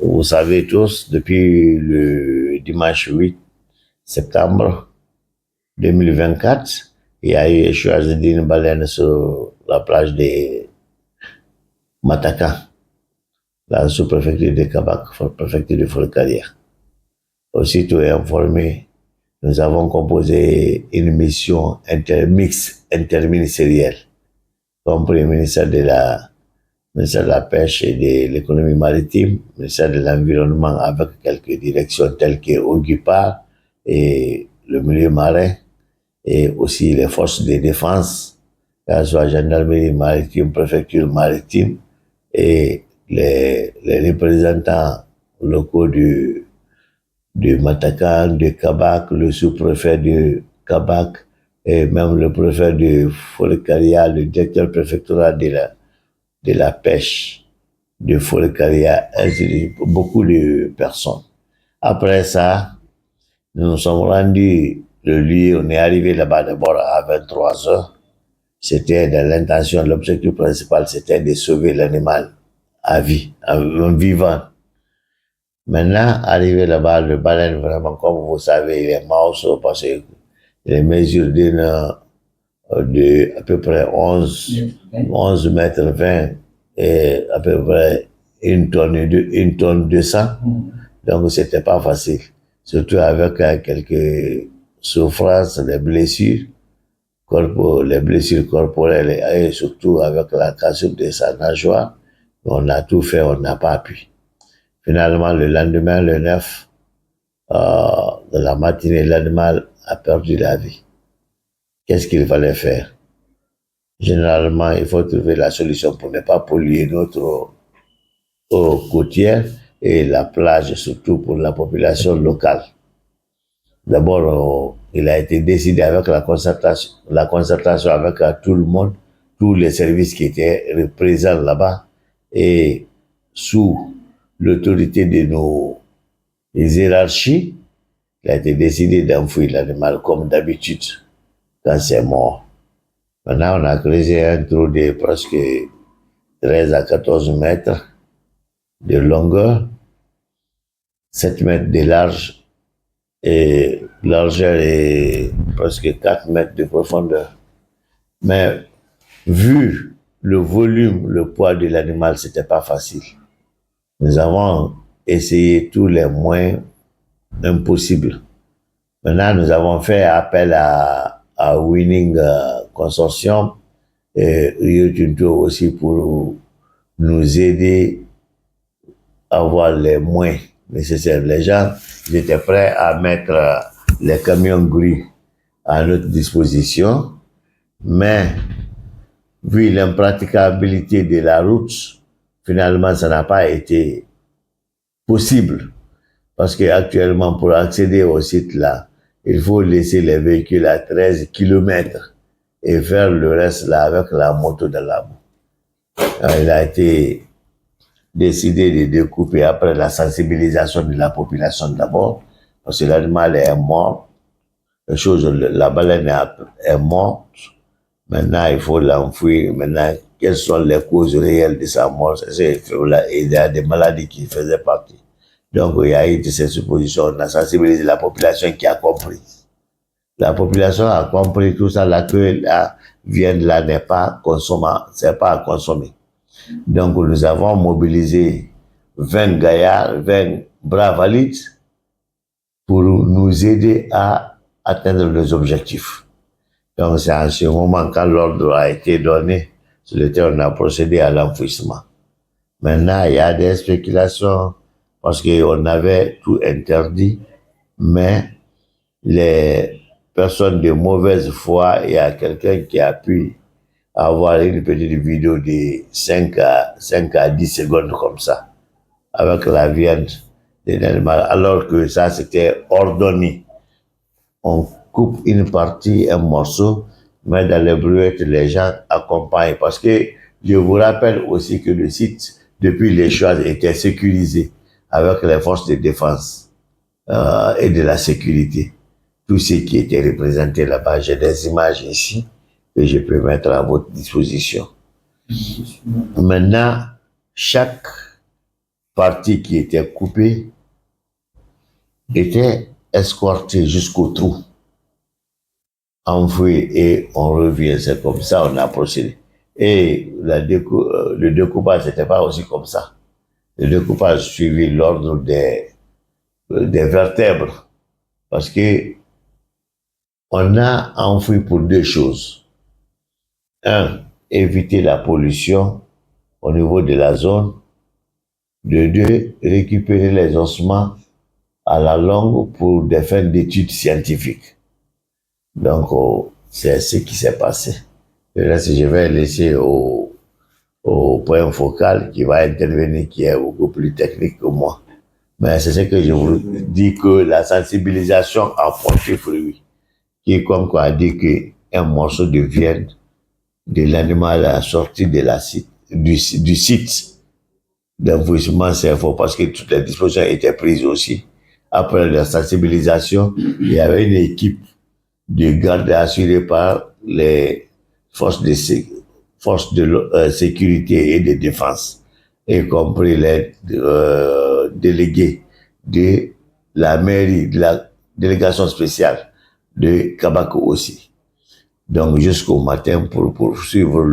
vous savez tous, depuis le dimanche 8 septembre 2024, il y a eu échouage d'une baleine sur la plage de Mataka, la sous-préfecture de Kabak, préfecture de Folkaria. Aussitôt informé, nous avons composé une mission interministérielle, compris le ministère de la Pêche et de l'Économie maritime, le ministère de l'Environnement avec quelques directions telles que Ogipar et le milieu marin, et aussi les forces de défense, que ce soit gendarmerie maritime, préfecture maritime, et les représentants locaux de Matakan, de Kabak, le sous-préfet de Kabak, et même le préfet de Folkaria, le directeur préfectoral de la pêche de Folkaria, beaucoup de personnes. Après ça, nous nous sommes rendus le lieu, on est arrivé là-bas d'abord à 23 heures. C'était dans l'intention, l'objectif principal, c'était de sauver l'animal à vie, en vivant. Maintenant, arrivé là-bas, le baleine, vraiment, comme vous savez, il est mort parce que les mesures de à peu près 11 mètres 20 et à peu près une tonne 200. Donc, c'était pas facile. Surtout avec quelques souffrances, les blessures corporelles et surtout avec la cassure de sa nageoire. On a tout fait, on n'a pas pu. Finalement, le lendemain, le 9, de la matinée, l'animal a perdu la vie. Qu'est-ce qu'il fallait faire? Généralement, il faut trouver la solution pour ne pas polluer notre eau côtière et la plage, surtout pour la population locale. D'abord, il a été décidé avec la concertation avec tout le monde, tous les services qui étaient présents là-bas, et sous l'autorité de nos hiérarchies, il a été décidé d'enfouir l'animal comme d'habitude quand c'est mort. Maintenant, on a creusé un trou de presque 13 à 14 mètres de longueur, 7 mètres de large et largeur et presque 4 mètres de profondeur. Mais vu le volume, le poids de l'animal, c'était pas facile. Nous avons essayé tous les moyens impossibles. Maintenant, nous avons fait appel à Winning Consortium et Rio Tinto aussi pour nous aider à avoir les moyens nécessaires. Les gens étaient prêts à mettre les camions gris à notre disposition, mais vu l'impraticabilité de la route, finalement, ça n'a pas été possible. Parce qu'actuellement, pour accéder au site là, il faut laisser les véhicules à 13 km et faire le reste là avec la moto de la boue. Il a été décidé de découper après la sensibilisation de la population d'abord, parce que l'animal est mort. La baleine est morte. Maintenant, il faut l'enfouir. Maintenant, quelles sont les causes réelles de sa mort? Il y a des maladies qui faisaient partie. Donc, il y a eu de ces suppositions. On a sensibilisé la population qui a compris. La population a compris tout ça, là, que la viande là n'est pas consommable, c'est pas à consommer. Donc, nous avons mobilisé 20 gaillards, 20 bras valides pour nous aider à atteindre nos objectifs. Donc, c'est en ce moment, quand l'ordre a été donné, sur le terrain, on a procédé à l'enfouissement. Maintenant, il y a des spéculations parce qu'on avait tout interdit, mais les personnes de mauvaise foi, il y a quelqu'un qui a pu avoir une petite vidéo de 5 à 10 secondes comme ça, avec la viande de l'animal, alors que ça, c'était ordonné. On coupe une partie, un morceau, mais dans les brouettes, les gens accompagnent. Parce que je vous rappelle aussi que le site, depuis les choses, était sécurisé avec les forces de défense et de la sécurité. Tout ce qui était représenté là-bas, j'ai des images ici que je peux mettre à votre disposition. Maintenant, chaque partie qui était coupée était escortée jusqu'au trou, enfouie et on revient. C'est comme ça on a procédé. Et le découpage, c'était pas aussi comme ça. Le découpage suivait l'ordre des vertèbres parce que on a enfoui pour deux choses. Un, éviter la pollution au niveau de la zone. De deux, récupérer les ossements à la longue pour des fins d'études scientifiques. Donc, c'est ce qui s'est passé. Le reste, je vais laisser au point focal qui va intervenir, qui est beaucoup plus technique que moi. Mais c'est ce que je vous dis, que la sensibilisation a porté fruit. Qui est comme quoi a dit qu'un morceau de viande de l'animal à sortir de du site d'enfouissement, c'est faux parce que toutes les dispositions étaient prises aussi. Après la sensibilisation, il y avait une équipe de garde assurée par les forces de sécurité et de défense, y compris les délégués de la mairie, de la délégation spéciale de Kabako aussi. Donc jusqu'au matin pour poursuivre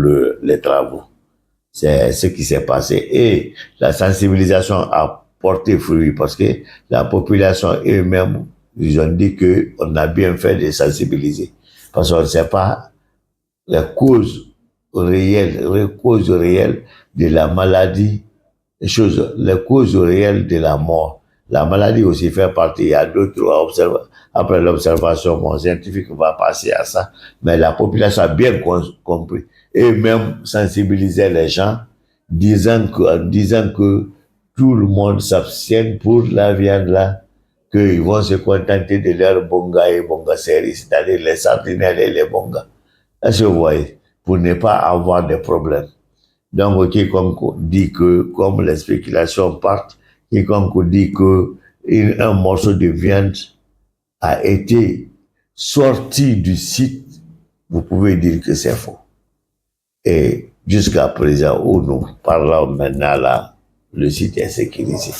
les travaux. C'est ce qui s'est passé. Et la sensibilisation a porté fruit parce que la population eux-mêmes, ils ont dit qu'on a bien fait de sensibiliser. Parce qu'on ne sait pas les causes réelles de la maladie, les causes réelles de la mort. La maladie aussi fait partie. Il y a d'autres observations. Après l'observation, mon scientifique va passer à ça. Mais la population a bien compris. Et même sensibiliser les gens, disant que tout le monde s'abstienne pour la viande là, qu'ils vont se contenter de leur bonga et bonga série, c'est-à-dire les sardinelles et les bongas. Est-ce que vous voyez? Pour ne pas avoir de problèmes. Donc, quiconque dit que, comme les spéculations partent, quiconque dit que un morceau de viande a été sorti du site, vous pouvez dire que c'est faux. Et jusqu'à présent, où nous parlons maintenant là, le site est sécurisé.